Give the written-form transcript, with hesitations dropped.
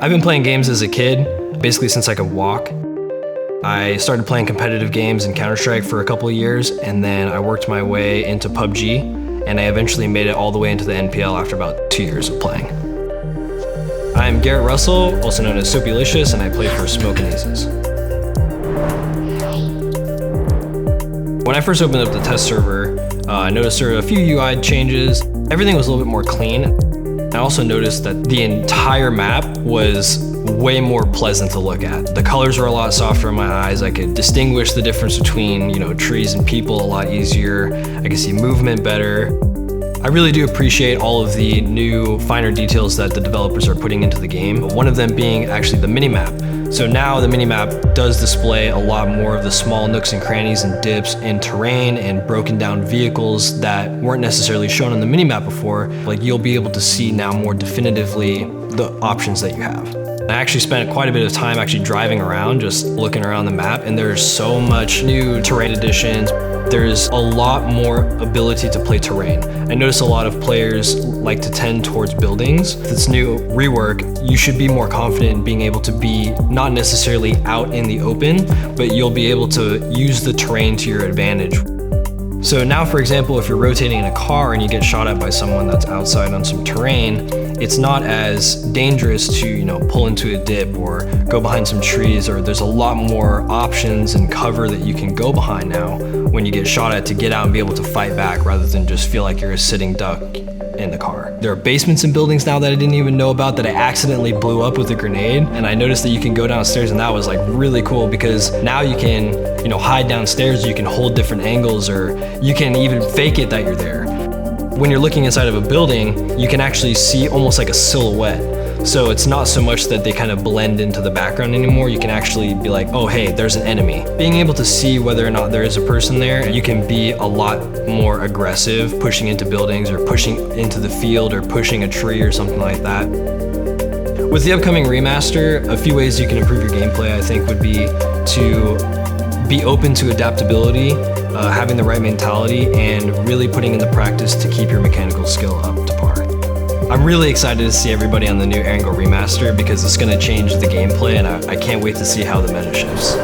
I've been playing games as a kid, basically since I could walk. I started playing competitive games in Counter-Strike for a couple of years, and then I worked my way into PUBG, and I eventually made it all the way into the NPL after about 2 years of playing. I'm Garret Russel, also known as Soapylicious, and I play for Smokin Aces. When I first opened up the test server, I noticed there were a few UI changes. Everything was a little bit more clean. I also noticed that the entire map was way more pleasant to look at. The colors were a lot softer in my eyes. I could distinguish the difference between, trees and people a lot easier. I could see movement better. I really do appreciate all of the new finer details that the developers are putting into the game. One of them being actually the minimap. So now the minimap does display a lot more of the small nooks and crannies and dips in terrain and broken down vehicles that weren't necessarily shown on the minimap before. Like, you'll be able to see now more definitively the options that you have. I actually spent quite a bit of time actually driving around, just looking around the map, and there's so much new terrain additions. There's a lot more ability to play terrain. I notice a lot of players like to tend towards buildings. With this new rework, you should be more confident in being able to be not necessarily out in the open, but you'll be able to use the terrain to your advantage. So now, for example, if you're rotating in a car and you get shot at by someone that's outside on some terrain, it's not as dangerous to, pull into a dip or go behind some trees, or there's a lot more options and cover that you can go behind now when you get shot at to get out and be able to fight back rather than just feel like you're a sitting duck in the car. There are basements in buildings now that I didn't even know about that I accidentally blew up with a grenade, and I noticed that you can go downstairs, and that was like really cool because now you can, hide downstairs, you can hold different angles, or you can even fake it that you're there. When you're looking inside of a building, you can actually see almost like a silhouette. So it's not so much that they kind of blend into the background anymore. You can actually be like, oh, hey, there's an enemy. Being able to see whether or not there is a person there, you can be a lot more aggressive pushing into buildings or pushing into the field or pushing a tree or something like that. With the upcoming remaster, a few ways you can improve your gameplay, I think, would be to be open to adaptability, having the right mentality, and really putting in the practice to keep your mechanical skill up to par. I'm really excited to see everybody on the new Angle remaster because it's going to change the gameplay, and I can't wait to see how the meta shifts.